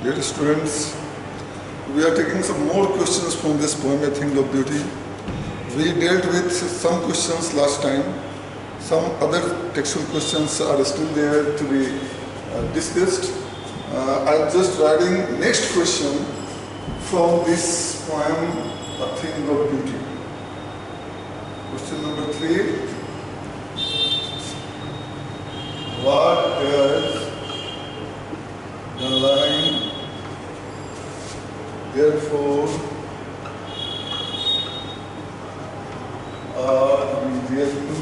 Dear students, we are taking some more questions from this poem, A Thing of Beauty. We dealt with some questions last time. Some other textual questions are still there to be discussed. I'm just writing next question from this poem, A Thing of Beauty. Question number 3. What does the line therefore immediately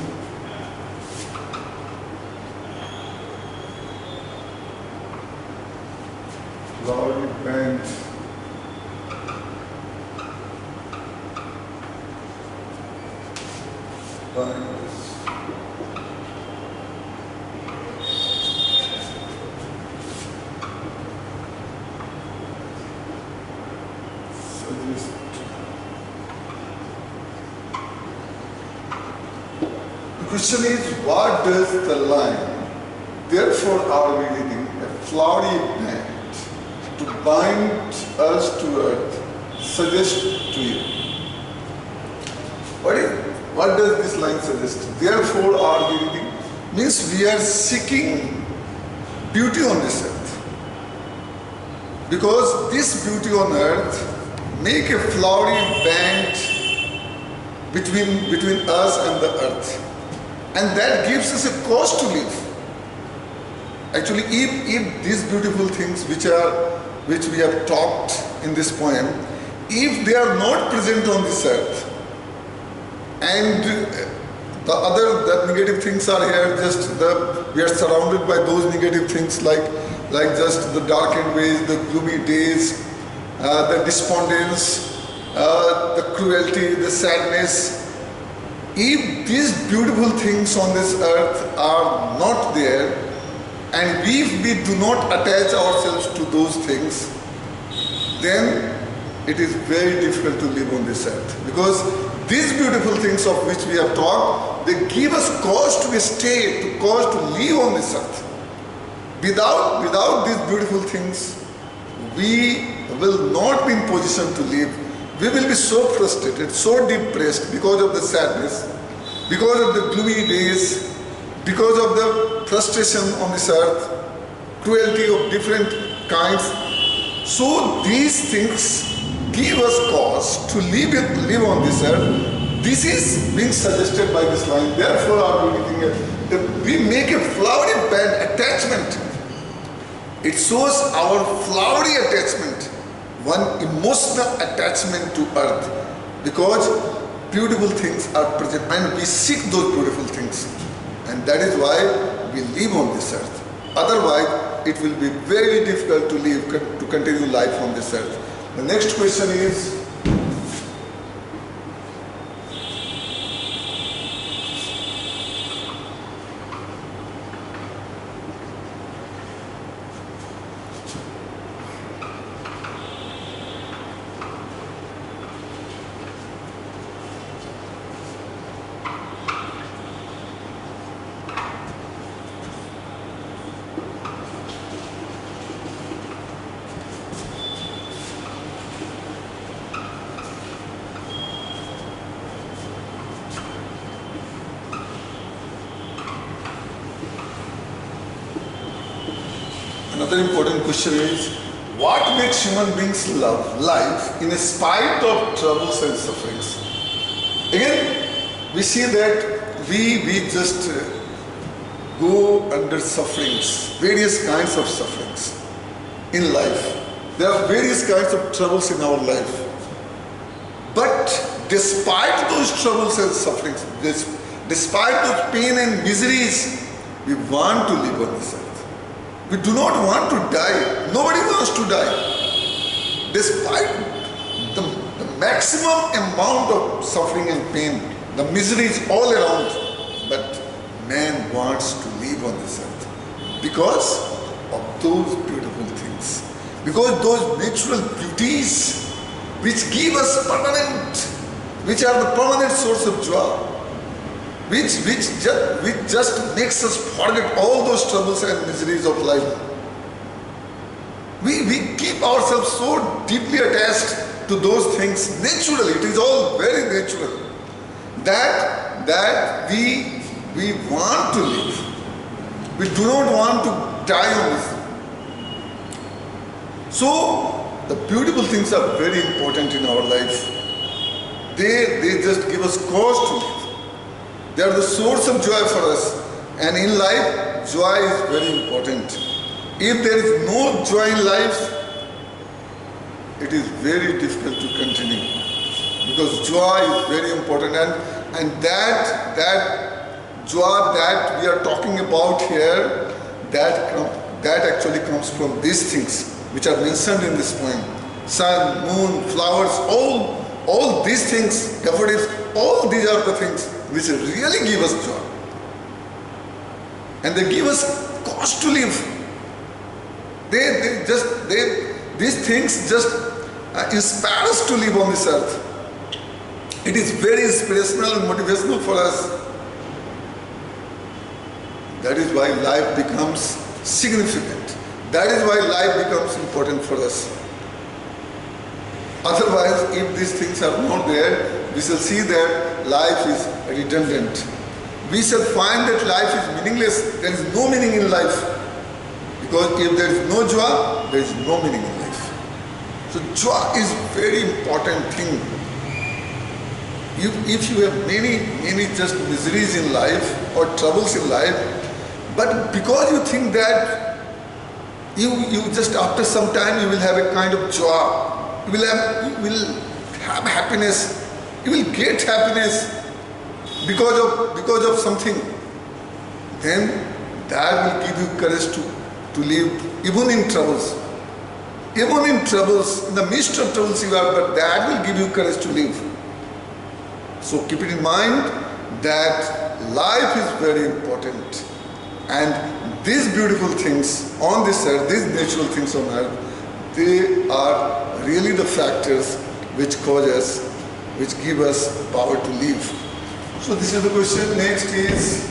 cloudy banks The question is, what does the line, therefore are we reading, a flowery band to bind us to earth, suggest to you? What does this line suggest? Therefore are we reading means we are seeking beauty on this earth. Because this beauty on earth make a flowery band between us and the earth. And that gives us a cause to live. Actually, if these beautiful things which we have talked in this poem, if they are not present on this earth, and the negative things are here, we are surrounded by those negative things like just the darkened ways, the gloomy days, the despondence, the cruelty, the sadness. If these beautiful things on this earth are not there, and if we do not attach ourselves to those things, then it is very difficult to live on this earth. Because these beautiful things of which we have talked, they give us cause to stay, cause to live on this earth. Without these beautiful things, we will not be in position to live. We will be so frustrated, so depressed because of the sadness, because of the gloomy days, because of the frustration on this earth, cruelty of different kinds. So these things give us cause to live on this earth. This is being suggested by this line. Therefore, are we reading we make a flowery band attachment. It shows our flowery attachment, one emotional attachment to earth, because beautiful things are present and we seek those beautiful things, and that is why we live on this earth. Otherwise, it will be very difficult to continue life on this earth. The next question is, another important question is, what makes human beings love life in spite of troubles and sufferings? Again, we see that we just go under sufferings, various kinds of sufferings in life. There are various kinds of troubles in our life. But despite those troubles and sufferings, despite those pain and miseries, we want to live on this earth. We do not want to die. Nobody wants to die. Despite the maximum amount of suffering and pain, the misery is all around, but man wants to live on this earth because of those beautiful things, because those natural beauties which give us permanent, which are the permanent source of joy, which just makes us forget all those troubles and miseries of life. We keep ourselves so deeply attached to those things naturally. It is all very natural that we want to live. We do not want to die on this. So the beautiful things are very important in our life. They just give us cause to live. They are the source of joy for us. And in life, joy is very important. If there is no joy in life, it is very difficult to continue. Because joy is very important, and that joy that we are talking about here, that actually comes from these things which are mentioned in this poem. Sun, moon, flowers, all these things, daffodils, all these are the things which really give us joy. And they give us cause to live. These things just inspire us to live on this earth. It is very inspirational and motivational for us. That is why life becomes significant. That is why life becomes important for us. Otherwise, if these things are not there, we shall see that life is redundant. We shall find that life is meaningless. There is no meaning in life. Because if there is no joy, there is no meaning in life. So joy is very important thing. If you have many just miseries in life or troubles in life, but because you think that you just after some time you will have a kind of joy, you will have happiness, you will get happiness because of something, then that will give you courage to live even in troubles. Even in troubles, in the midst of troubles you are, but that will give you courage to live. So keep it in mind that life is very important, and these beautiful things on this earth, these natural things on earth, they are really the factors which cause us, which give us power to live. So this is the question. Next is,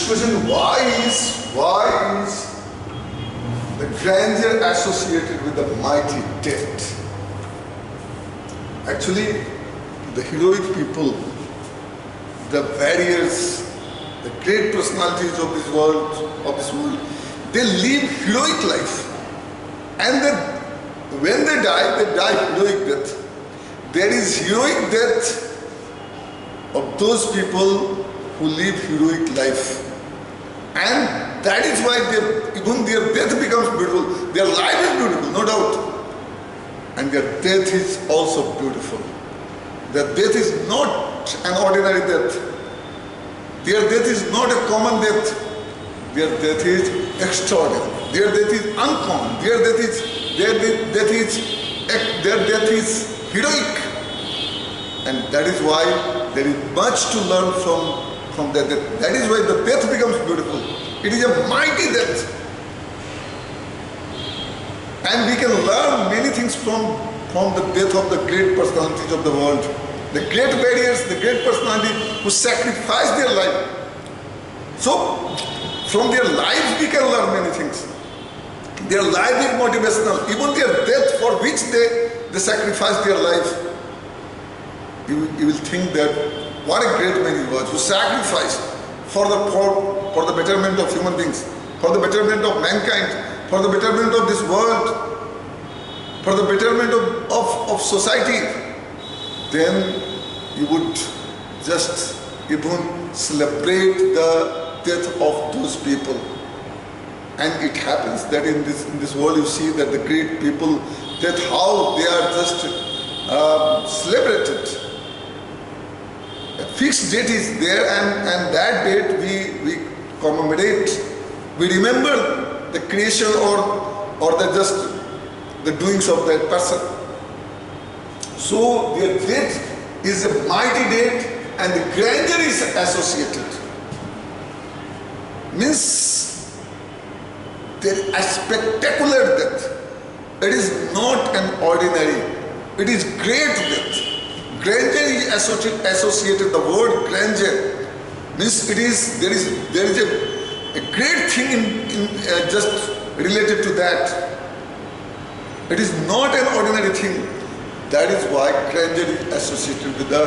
question, why is the grandeur associated with the mighty death? Actually, the heroic people, the warriors, the great personalities of this world, they live heroic life, and when they die heroic death. There is heroic death of those people who live heroic life. And that is why even their death becomes beautiful. Their life is beautiful, no doubt. And their death is also beautiful. Their death is not an ordinary death. Their death is not a common death. Their death is extraordinary. Their death is uncommon. Their death is heroic. And that is why there is much to learn from their death. That is why the death becomes beautiful. It is a mighty death. And we can learn many things from the death of the great personalities of the world. The great warriors, the great personalities who sacrificed their life. So, from their lives we can learn many things. Their life is motivational. Even their death for which they sacrificed their life. You will think that what a great man he was, who sacrificed for the betterment of human beings, for the betterment of mankind, for the betterment of this world, for the betterment of society. Then you would just even celebrate the death of those people. And it happens that in this world you see that the great people, that how they are just celebrated. A fixed date is there, and that date we commemorate. We remember the creation or the just the doings of that person. So their death is a mighty death and the grandeur is associated. Means there is a spectacular death. It is not an ordinary. It is great death. Grandeur is associated. The word grandeur means there is a great thing in just related to that. It is not an ordinary thing. That is why grandeur is associated with the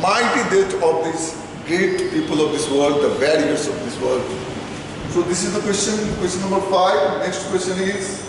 mighty death of these great people of this world, the warriors of this world. So this is the question number 5. Next question is,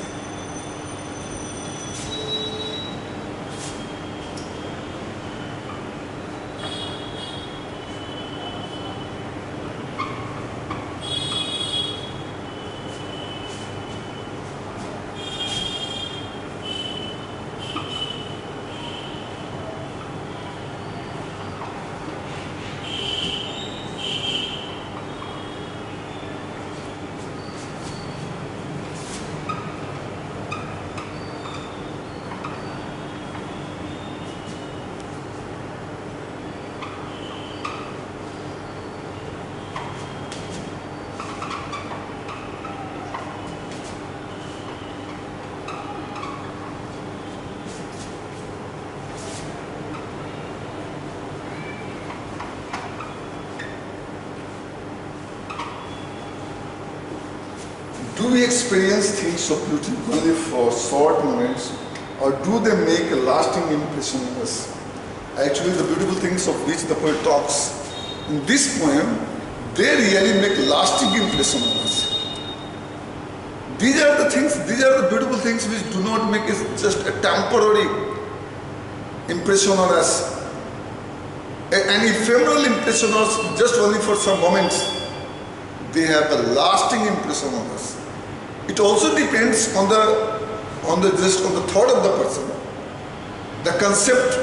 do we experience things of beauty only for short moments, or do they make a lasting impression on us? Actually, the beautiful things of which the poet talks in this poem, they really make lasting impression on us. These are the beautiful things which do not make it just a temporary impression on us, an ephemeral impression on us just only for some moments. They have a lasting impression on us. It also depends on the thought of the person, the concept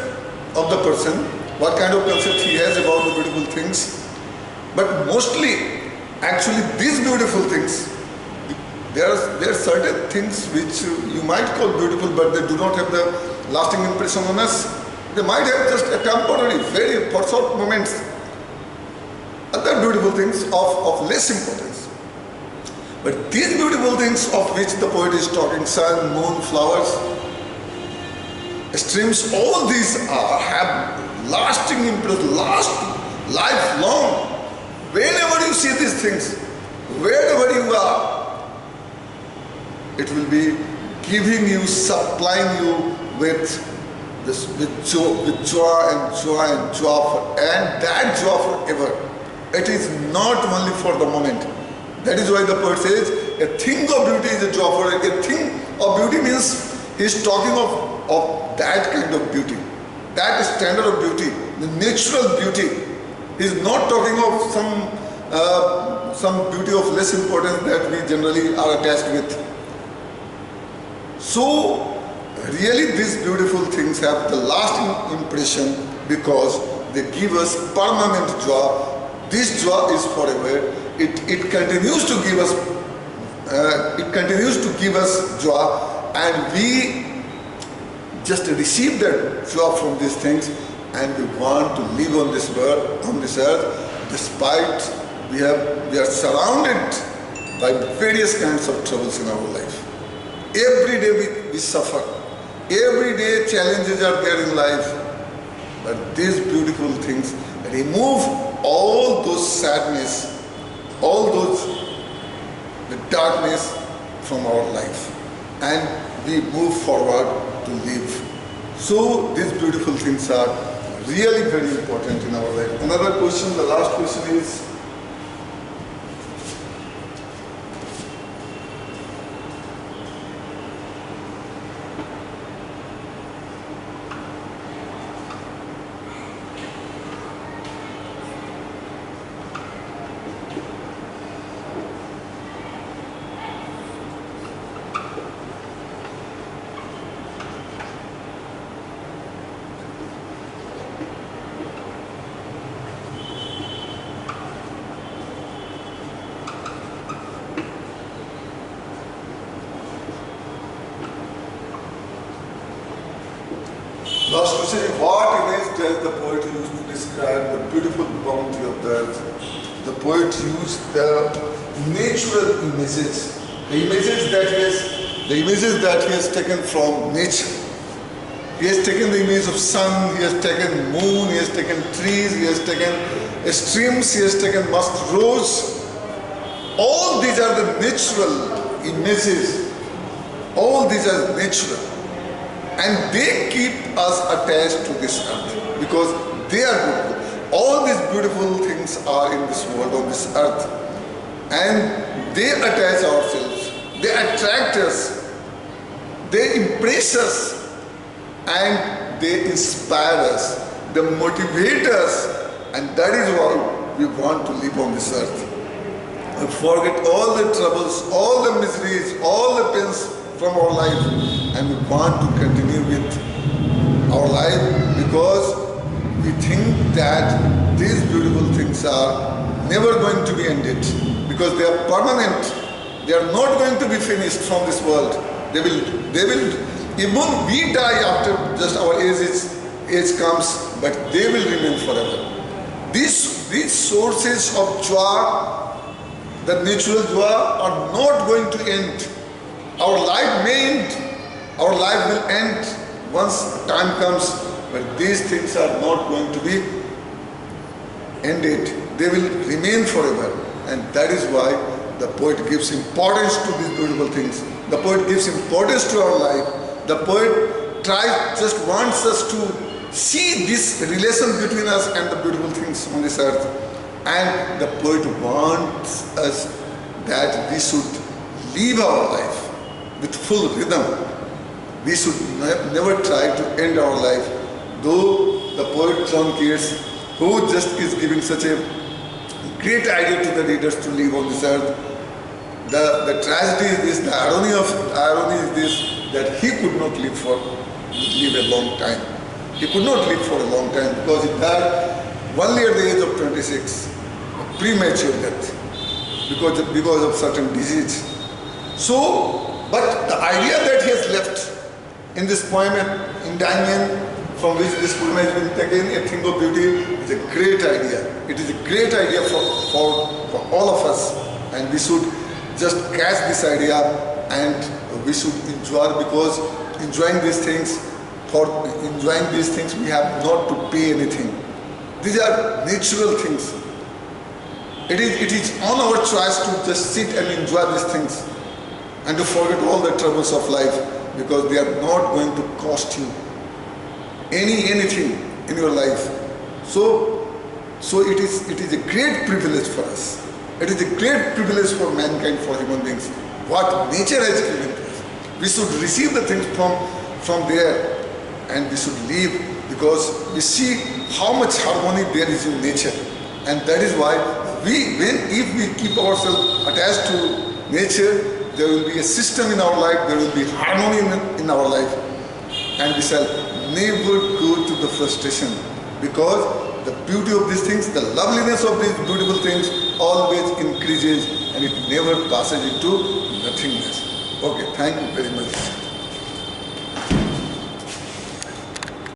of the person, what kind of concept he has about the beautiful things. But mostly, actually, these beautiful things, there are certain things which you might call beautiful, but they do not have the lasting impression on us. They might have just a temporary, very for short moments. Other beautiful things of less importance. But these beautiful things of which the poet is talking, sun, moon, flowers, streams, all these have lasting impression, last lifelong. Whenever you see these things, wherever you are, it will be giving you, supplying you with joy and that joy forever. It is not only for the moment. That is why the poet says, a thing of beauty is a joy forever. A thing of beauty means he is talking of that kind of beauty, that standard of beauty, the natural beauty. He is not talking of some beauty of less importance that we generally are attached with. So, really these beautiful things have the lasting impression because they give us permanent joy. This joy is forever. It continues to give us. It continues to give us joy, and we just receive that joy from these things, and we want to live on this earth, despite we are surrounded by various kinds of troubles in our life. Every day we suffer. Every day challenges are there in life. But these beautiful things remove all those sadness, all the darkness from our life, and we move forward to live. So these beautiful things are really very important in our life. Another question, the last question is, Sushil, what image does the poet use to describe the beautiful bounty of the earth? The poet used the natural images, the images that he has taken from nature. He has taken the image of sun, he has taken moon, he has taken trees, he has taken streams, he has taken musk rose. All these are the natural images. All these are natural. And they keep us attached to this earth because they are beautiful. All these beautiful things are in this world, on this earth. And they attach ourselves. They attract us. They impress us. And they inspire us. They motivate us. And that is why we want to live on this earth. We forget all the troubles, all the miseries, all the pains from our life, and we want to continue with our life because we think that these beautiful things are never going to be ended because they are permanent. They are not going to be finished from this world. They will even we die after just our age comes, but they will remain forever. These sources of joy, the natural joy, are not going to end. Our life may end, our life will end once time comes, but these things are not going to be ended. They will remain forever, and that is why the poet gives importance to these beautiful things. The poet gives importance to our life. The poet just wants us to see this relation between us and the beautiful things on this earth. And the poet wants us that we should live our life with full rhythm. We should never try to end our life. Though the poet John Keats, who just is giving such a great idea to the readers to live on this earth, the tragedy is this, the irony is this, that he could not live a long time. He could not live for a long time because he died only at the age of 26, a premature death because of certain disease. So, but the idea that he has left in this poem, Endymion, from which this poem has been taken, A Thing of Beauty, is a great idea. It is a great idea for all of us, and we should just catch this idea and we should enjoy, because enjoying these things, we have not to pay anything. These are natural things. It is on our choice to just sit and enjoy these things and to forget all the troubles of life, because they are not going to cost you anything in your life. So it is a great privilege for us. It is a great privilege for mankind, for human beings, what nature has given to us. We should receive the things from there, and we should live, because we see how much harmony there is in nature. And that is why if we keep ourselves attached to nature, there will be a system in our life, there will be harmony in our life, and we shall never go to the frustration, because the beauty of these things, the loveliness of these beautiful things always increases and it never passes into nothingness. Okay, thank you very much.